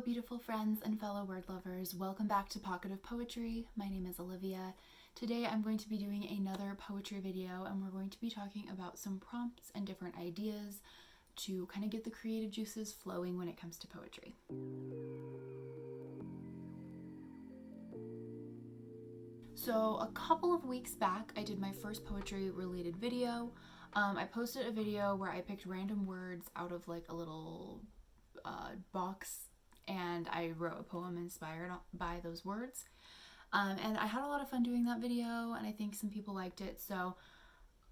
beautiful friends and fellow word lovers. Welcome back to Pocket of Poetry. My name is Olivia. Today I'm going to be doing another poetry video, and we're going to be talking about some prompts and different ideas to kind of get the creative juices flowing when it comes to poetry. So a couple of weeks back, I did my first poetry related video. I posted a video where I picked random words out of like a little box, and I wrote a poem inspired by those words. And I had a lot of fun doing that video, and I think some people liked it. So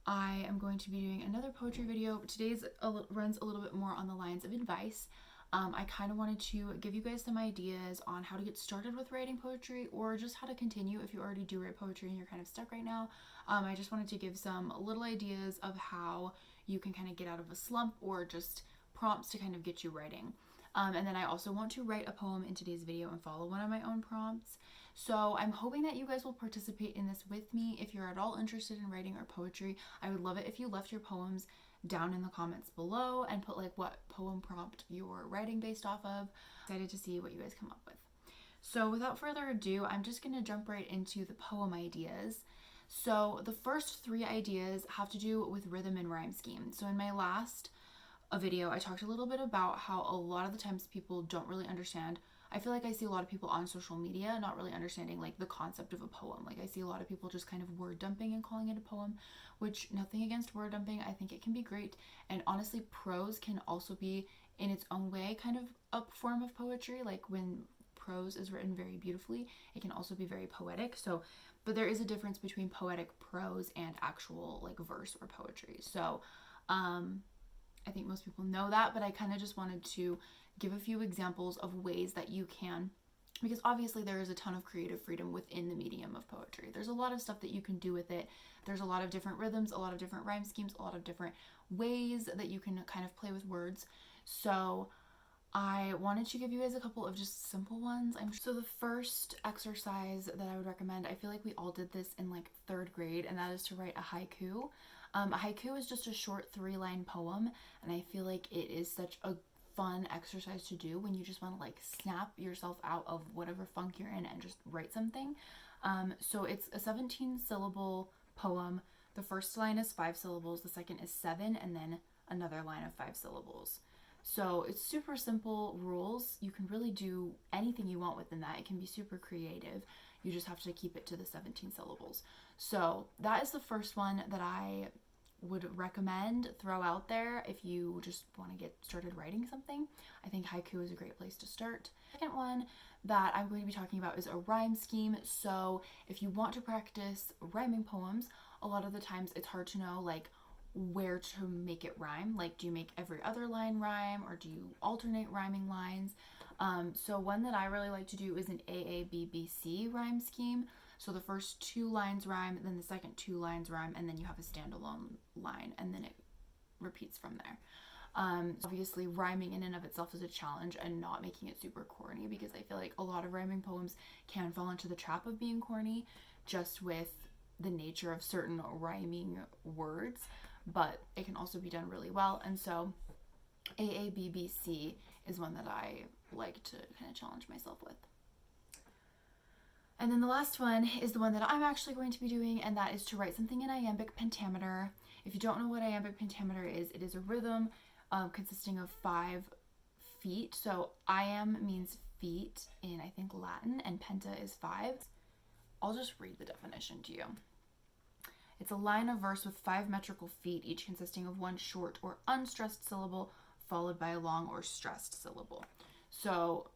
I am going to be doing another poetry video. Today's runs a little bit more on the lines of advice. I kind of wanted to give you guys some ideas on how to get started with writing poetry, or just how to continue if you already do write poetry and you're kind of stuck right now. I just wanted to give some little ideas of how you can kind of get out of a slump, or just prompts to kind of get you writing. And then I also want to write a poem in today's video and follow one of my own prompts. So I'm hoping that you guys will participate in this with me. If you're at all interested in writing or poetry, I would love it if you left your poems down in the comments below and put like what poem prompt you're writing based off of. Excited to see what you guys come up with. So without further ado, I'm just going to jump right into the poem ideas. So the first three ideas have to do with rhythm and rhyme scheme. So in my last video, I talked a little bit about how a lot of the times people don't really understand. I feel like I see a lot of people on social media not really understanding like the concept of a poem. Like I see a lot of people just kind of word dumping and calling it a poem, which nothing against word dumping. I think it can be great. And honestly, prose can also be in its own way kind of a form of poetry. Like when prose is written very beautifully, it can also be very poetic. So, but there is a difference between poetic prose and actual like verse or poetry. So, I think most people know that, but I kind of just wanted to give a few examples of ways that you can, because obviously there is a ton of creative freedom within the medium of poetry. There's a lot of stuff that you can do with it. There's a lot of different rhythms, a lot of different rhyme schemes, a lot of different ways that you can kind of play with words. So I wanted to give you guys a couple of just simple ones. So the first exercise that I would recommend, I feel like we all did this in like 3rd grade, and that is to write a haiku. A haiku is just a short 3-line poem, and I feel like it is such a fun exercise to do when you just want to like snap yourself out of whatever funk you're in and just write something. So it's a 17-syllable poem. The first line is 5 syllables, the second is 7, and then another line of 5 syllables. So it's super simple rules. You can really do anything you want within that. It can be super creative. You just have to keep it to the 17 syllables. So that is the first one that I would recommend, throw out there if you just want to get started writing something. I think haiku is a great place to start. Second one that I'm going to be talking about is a rhyme scheme. So if you want to practice rhyming poems, a lot of the times it's hard to know like where to make it rhyme. Like, do you make every other line rhyme, or do you alternate rhyming lines? So one that I really like to do is an aabbc rhyme scheme. So the first 2 lines rhyme, then the second 2 lines rhyme, and then you have a standalone line, and then it repeats from there. Obviously, rhyming in and of itself is a challenge, and not making it super corny, because I feel like a lot of rhyming poems can fall into the trap of being corny just with the nature of certain rhyming words, but it can also be done really well. And so aabbc is one that I like to kind of challenge myself with. And then the last one is the one that I'm actually going to be doing, and that is to write something in iambic pentameter. If you don't know what iambic pentameter is, it is a rhythm consisting of 5 feet. So iam means feet in, I think, Latin, and penta is 5. I'll just read the definition to you. It's a line of verse with 5 metrical feet, each consisting of 1 short or unstressed syllable followed by a long or stressed syllable. So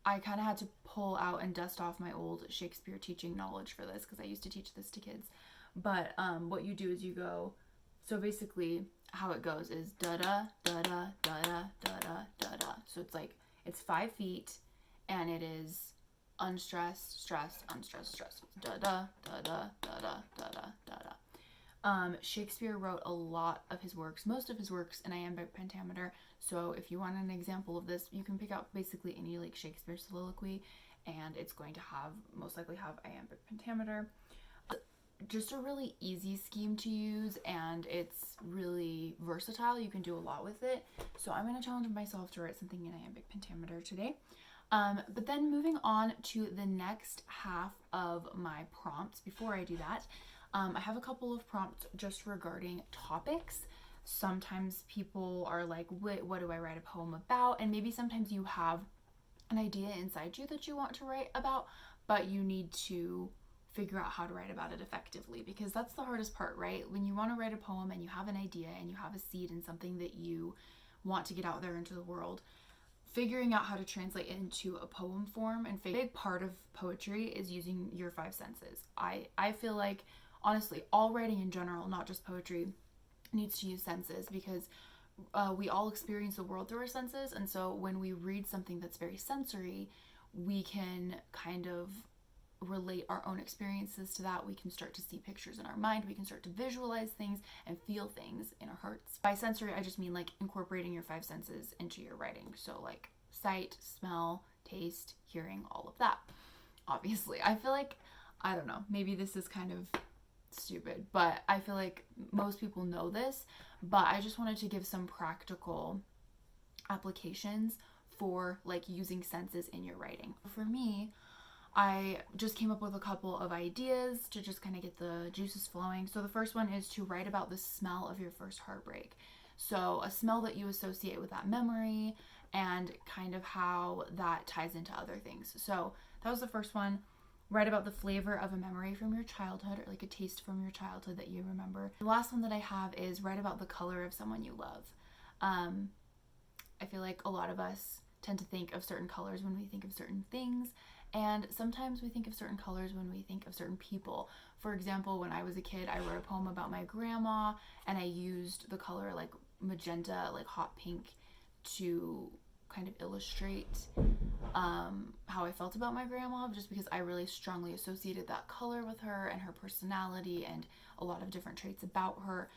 I kind of had to pull out and dust off my old Shakespeare teaching knowledge for this, because I used to teach this to kids. But what you do is you go, so basically how it goes is da-da, da-da, da-da, da-da, da-da. So it's like, it's 5 feet, and it is unstressed, stressed, unstressed, stressed. It's da-da, da-da, da-da, da-da, da-da. Shakespeare wrote a lot of his works, most of his works, in iambic pentameter. So if you want an example of this, you can pick out basically any like Shakespeare soliloquy, and it's going to most likely have iambic pentameter. Just a really easy scheme to use, and it's really versatile. You can do a lot with it. So I'm going to challenge myself to write something in iambic pentameter today. But then moving on to the next half of my prompts, before I do that, I have a couple of prompts just regarding topics. Sometimes people are like, what do I write a poem about? And maybe sometimes you have an idea inside you that you want to write about, but you need to figure out how to write about it effectively, because that's the hardest part, right? When you want to write a poem and you have an idea and you have a seed in something that you want to get out there into the world, figuring out how to translate it into a poem form. And a big part of poetry is using your five senses. I feel like, honestly, all writing in general, not just poetry, needs to use senses, because we all experience the world through our senses. And so when we read something that's very sensory, we can kind of relate our own experiences to that. We can start to see pictures in our mind. We can start to visualize things and feel things in our hearts. By sensory, I just mean like incorporating your five senses into your writing. So like sight, smell, taste, hearing, all of that. Obviously, I feel like, I don't know, maybe this is kind of stupid, but I feel like most people know this, but I just wanted to give some practical applications for like using senses in your writing. For me, I just came up with a couple of ideas to just kind of get the juices flowing. So the first one is to write about the smell of your first heartbreak. So a smell that you associate with that memory and kind of how that ties into other things. So that was the first one. Write about the flavor of a memory from your childhood, or like a taste from your childhood that you remember. The last one that I have is write about the color of someone you love. I feel like a lot of us tend to think of certain colors when we think of certain things, and sometimes we think of certain colors when we think of certain people. For example, when I was a kid, I wrote a poem about my grandma, and I used the color like magenta, like hot pink, to kind of illustrate how I felt about my grandma, just because I really strongly associated that color with her and her personality and a lot of different traits about her.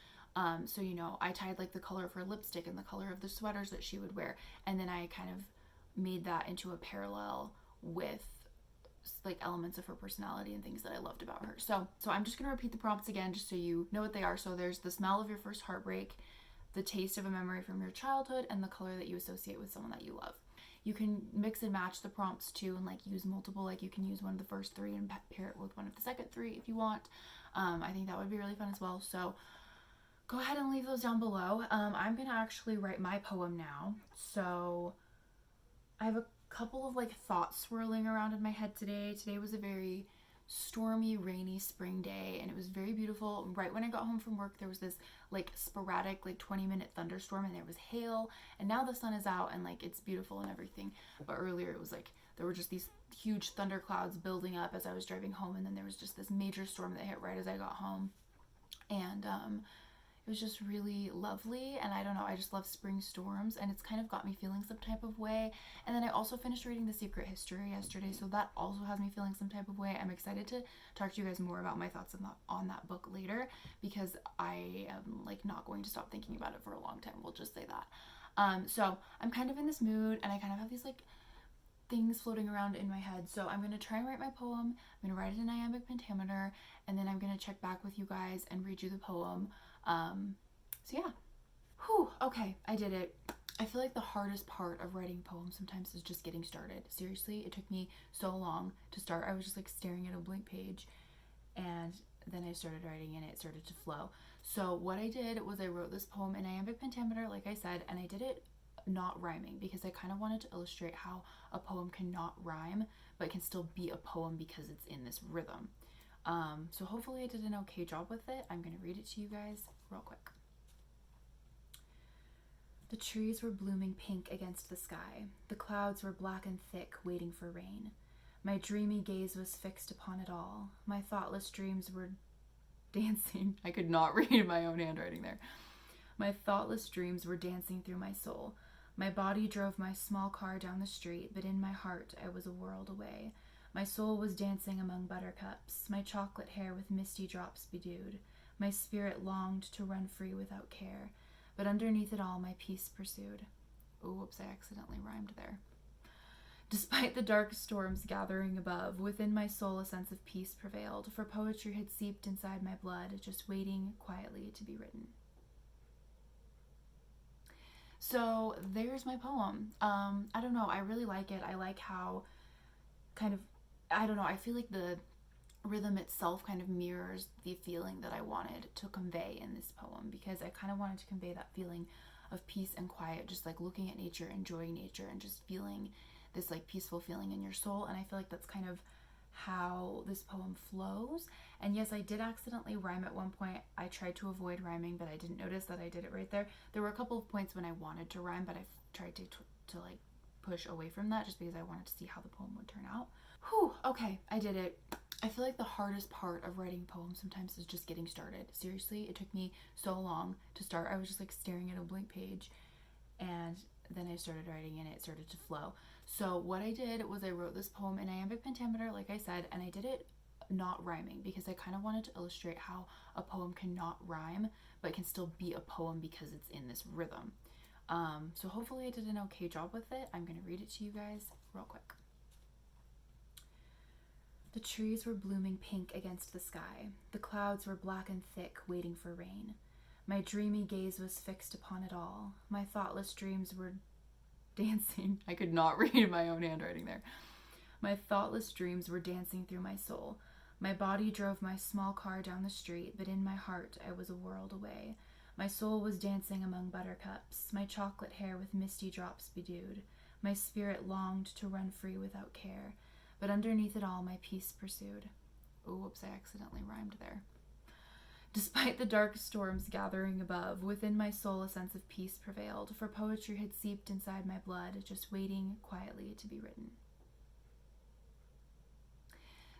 So, you know, I tied like the color of her lipstick and the color of the sweaters that she would wear, and then I kind of made that into a parallel with like elements of her personality and things that I loved about her. So I'm just going to repeat the prompts again just so you know what they are. So there's the smell of your first heartbreak, the taste of a memory from your childhood, and the color that you associate with someone that you love. You can mix and match the prompts too and like use multiple, like you can use one of the first three and pair it with one of the second three if you want. I think that would be really fun as well. So go ahead and leave those down below. I'm going to actually write my poem now. So I have a couple of like thoughts swirling around in my head today. Today was a very stormy, rainy spring day, and it was very beautiful. Right when I got home from work, there was this like sporadic like 20-minute thunderstorm, and there was hail, and now the sun is out and like it's beautiful and everything. But earlier it was like there were just these huge thunder clouds building up as I was driving home, and then there was just this major storm that hit right as I got home. And it was just really lovely, and I don't know, I just love spring storms, and it's kind of got me feeling some type of way. And then I also finished reading The Secret History yesterday, so that also has me feeling some type of way. I'm excited to talk to you guys more about my thoughts on that book later, because I am like not going to stop thinking about it for a long time, we'll just say that. So I'm kind of in this mood, and I kind of have these like things floating around in my head. So I'm going to try and write my poem. I'm going to write it in iambic pentameter, and then I'm going to check back with you guys and read you the poem. So yeah. Whew, okay, I did it. I feel like the hardest part of writing poems sometimes is just getting started. Seriously, it took me so long to start. I was just like staring at a blank page, and then I started writing and it started to flow. So what I did was I wrote this poem in iambic pentameter, like I said, and I did it not rhyming because I kind of wanted to illustrate how a poem cannot rhyme but can still be a poem because it's in this rhythm. So hopefully I did an okay job with it. I'm going to read it to you guys real quick. The trees were blooming pink against the sky. The clouds were black and thick, waiting for rain. My dreamy gaze was fixed upon it all. My thoughtless dreams were dancing. I could not read my own handwriting there. My thoughtless dreams were dancing through my soul. My body drove my small car down the street, but in my heart I was a world away. My soul was dancing among buttercups, my chocolate hair with misty drops bedewed. My spirit longed to run free without care, but underneath it all my peace pursued. Oh, whoops, I accidentally rhymed there. Despite the dark storms gathering above, within my soul a sense of peace prevailed, for poetry had seeped inside my blood, just waiting quietly to be written. So there's my poem. I don't know, I really like it. I like how kind of, I don't know, I feel like the rhythm itself kind of mirrors the feeling that I wanted to convey in this poem, because I kind of wanted to convey that feeling of peace and quiet, just like looking at nature, enjoying nature, and just feeling this like peaceful feeling in your soul. And I feel like that's kind of how this poem flows. And yes, I did accidentally rhyme at one point. I tried to avoid rhyming, but I didn't notice that I did it right there. There were a couple of points when I wanted to rhyme, but I tried to like push away from that just because I wanted to see how the poem would turn out. Whew, okay, I did it. I feel like the hardest part of writing poems sometimes is just getting started. Seriously, it took me so long to start. I was just like staring at a blank page, and then I started writing and it started to flow. So what I did was I wrote this poem in iambic pentameter, like I said, and I did it not rhyming because I kind of wanted to illustrate how a poem cannot rhyme but can still be a poem because it's in this rhythm. So hopefully I did an okay job with it. I'm going to read it to you guys real quick. The trees were blooming pink against the sky. The clouds were black and thick, waiting for rain. My dreamy gaze was fixed upon it all. My thoughtless dreams were dancing. I could not read my own handwriting there. My thoughtless dreams were dancing through my soul. My body drove my small car down the street, but in my heart I was a world away. My soul was dancing among buttercups, my chocolate hair with misty drops bedewed. My spirit longed to run free without care, but underneath it all my peace pursued. Oops, I accidentally rhymed there. Despite the dark storms gathering above, within my soul a sense of peace prevailed, for poetry had seeped inside my blood, just waiting quietly to be written.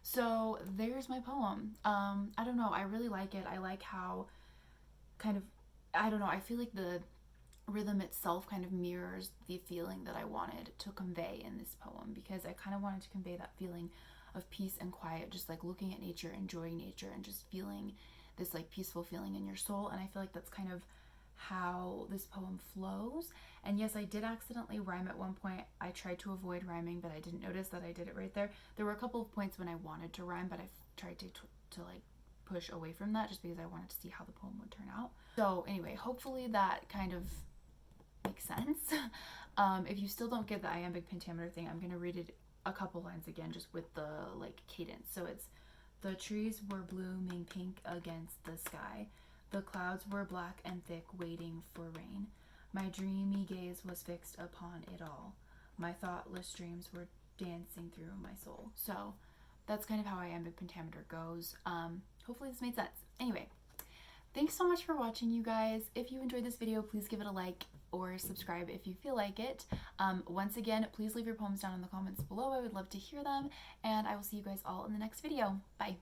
So there's my poem. I don't know, I really like it. I like how kind of, I don't know, I feel like the rhythm itself kind of mirrors the feeling that I wanted to convey in this poem, because I kind of wanted to convey that feeling of peace and quiet, just like looking at nature, enjoying nature, and just feeling this like peaceful feeling in your soul. And I feel like that's kind of how this poem flows. And yes, I did accidentally rhyme at one point. I tried to avoid rhyming, but I didn't notice that I did it right there. There were a couple of points when I wanted to rhyme, but I tried to like push away from that just because I wanted to see how the poem would turn out. So anyway, hopefully that kind of makes sense. If you still don't get the iambic pentameter thing, I'm gonna read it a couple lines again just with the like cadence. So it's, the trees were blooming pink against the sky. The clouds were black and thick, waiting for rain. My dreamy gaze was fixed upon it all. My thoughtless dreams were dancing through my soul. So that's kind of how iambic pentameter goes. Hopefully this made sense. Anyway, thanks so much for watching, you guys. If you enjoyed this video, please give it a like or subscribe if you feel like it. Once again, please leave your poems down in the comments below. I would love to hear them, and I will see you guys all in the next video. Bye.